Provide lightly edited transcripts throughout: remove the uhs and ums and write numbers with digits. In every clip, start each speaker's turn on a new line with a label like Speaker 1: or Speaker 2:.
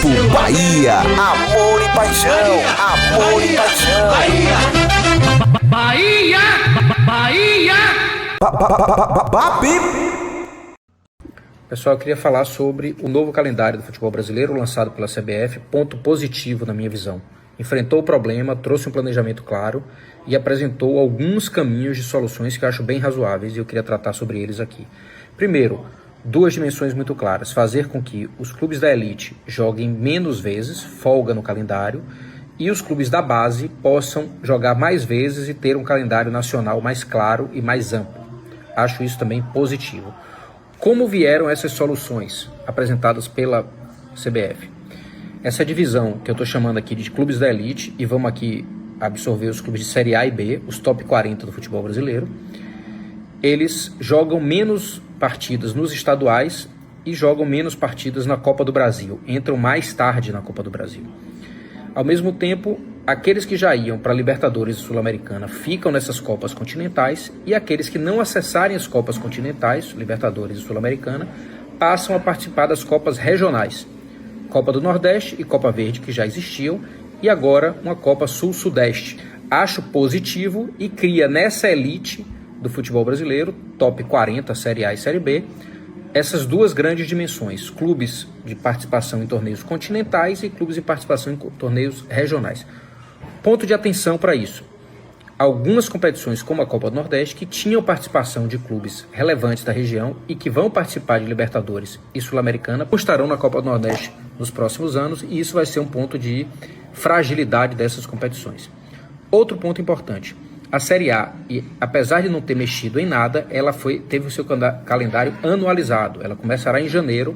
Speaker 1: Grupo Bahia, amor e paixão, amor e paixão.
Speaker 2: Bahia, Bahia.
Speaker 3: Pessoal, eu queria falar sobre o novo calendário do futebol brasileiro lançado pela CBF, ponto positivo na minha visão. Enfrentou o problema, trouxe um planejamento claro e apresentou alguns caminhos de soluções que eu acho bem razoáveis e eu queria tratar sobre eles aqui. Primeiro, duas dimensões muito claras: fazer com que os clubes da elite joguem menos vezes, folga no calendário, e os clubes da base possam jogar mais vezes e ter um calendário nacional mais claro e mais amplo. Acho isso também positivo. Como vieram essas soluções apresentadas pela CBF? Essa divisão que eu estou chamando aqui de clubes da elite, e vamos aqui absorver os clubes de Série A e B, os top 40 do futebol brasileiro, eles jogam menos partidas nos estaduais e jogam menos partidas na Copa do Brasil, entram mais tarde na Copa do Brasil. Ao mesmo tempo, aqueles que já iam para a Libertadores e Sul-Americana ficam nessas Copas continentais, e aqueles que não acessarem as Copas continentais, Libertadores e Sul-Americana, passam a participar das Copas regionais, Copa do Nordeste e Copa Verde, que já existiam, e agora uma Copa Sul-Sudeste. Acho positivo e cria nessa elite do futebol brasileiro, top 40, Série A e Série B, essas duas grandes dimensões: clubes de participação em torneios continentais e clubes de participação em torneios regionais. Ponto de atenção para isso: algumas competições, como a Copa do Nordeste, que tinham participação de clubes relevantes da região e que vão participar de Libertadores e Sul-Americana, estarão na Copa do Nordeste nos próximos anos, e isso vai ser um ponto de fragilidade dessas competições. Outro ponto importante: a Série A, apesar de não ter mexido em nada, ela teve o seu calendário anualizado. Ela começará em janeiro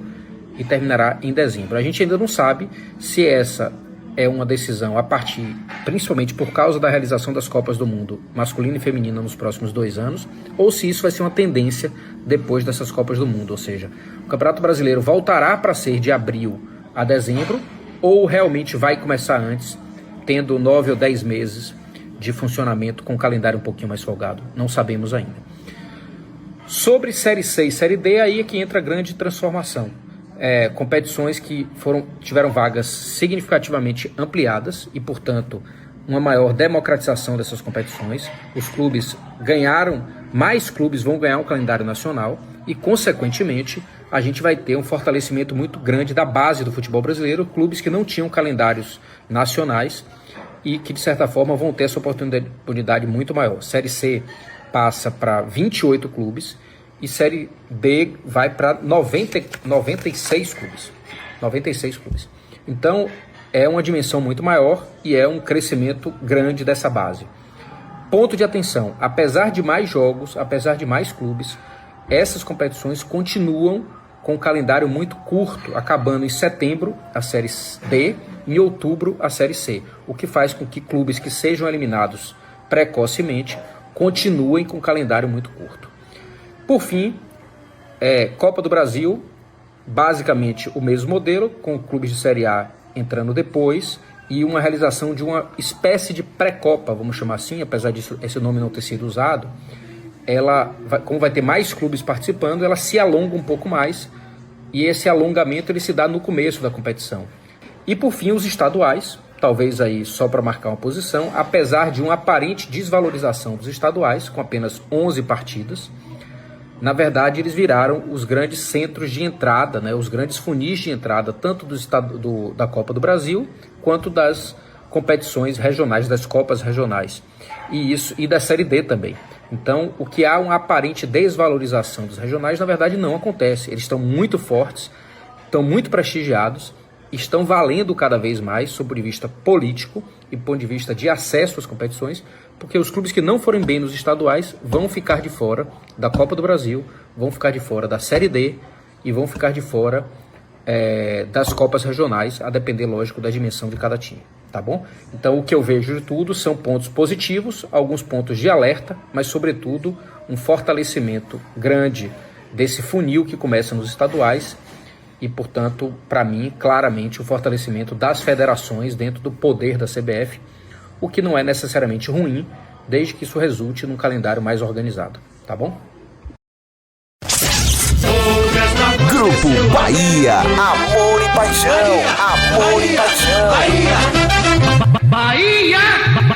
Speaker 3: e terminará em dezembro. A gente ainda não sabe se essa é uma decisão a partir, principalmente por causa da realização das Copas do Mundo masculina e feminina nos próximos 2 anos, ou se isso vai ser uma tendência depois dessas Copas do Mundo. Ou seja, o Campeonato Brasileiro voltará para ser de abril a dezembro, ou realmente vai começar antes, tendo 9 ou 10 meses de funcionamento com um calendário um pouquinho mais folgado. Não sabemos ainda. Sobre Série C e Série D, aí é que entra a grande transformação. Competições que tiveram vagas significativamente ampliadas e, portanto, uma maior democratização dessas competições. Os clubes ganharam, mais clubes vão ganhar um calendário nacional e, consequentemente, a gente vai ter um fortalecimento muito grande da base do futebol brasileiro, clubes que não tinham calendários nacionais e que, de certa forma, vão ter essa oportunidade muito maior. Série C passa para 28 clubes e Série D vai para 96 clubes. 96 clubes. Então, é uma dimensão muito maior e é um crescimento grande dessa base. Ponto de atenção: apesar de mais jogos, apesar de mais clubes, essas competições continuam com um calendário muito curto, acabando em setembro a Série D, em outubro a Série C, o que faz com que clubes que sejam eliminados precocemente continuem com um calendário muito curto. Por fim, Copa do Brasil, basicamente o mesmo modelo, com clubes de Série A entrando depois, e uma realização de uma espécie de pré-copa, vamos chamar assim, apesar disso esse nome não ter sido usado. Como vai ter mais clubes participando, ela se alonga um pouco mais, e esse alongamento ele se dá no começo da competição. E por fim, os estaduais, talvez aí só para marcar uma posição, apesar de uma aparente desvalorização dos estaduais, com apenas 11 partidas, na verdade eles viraram os grandes centros de entrada, os grandes funis de entrada, tanto da Copa do Brasil, quanto das competições regionais, das Copas regionais, e da Série D também. Então, o que há uma aparente desvalorização dos regionais, na verdade não acontece. Eles estão muito fortes, estão muito prestigiados, estão valendo cada vez mais, sob o ponto de vista político e ponto de vista de acesso às competições, porque os clubes que não forem bem nos estaduais vão ficar de fora da Copa do Brasil, vão ficar de fora da Série D e vão ficar de fora das Copas regionais, a depender, lógico, da dimensão de cada time. Tá bom? Então, o que eu vejo de tudo são pontos positivos, alguns pontos de alerta, mas, sobretudo, um fortalecimento grande desse funil que começa nos estaduais e, portanto, para mim, claramente, o fortalecimento das federações dentro do poder da CBF, o que não é necessariamente ruim, desde que isso resulte num calendário mais organizado. Tá bom?
Speaker 1: Grupo Bahia, amor e paixão, amor e paixão.
Speaker 2: Bahia,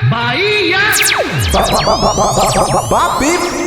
Speaker 2: Bahia.
Speaker 1: Papi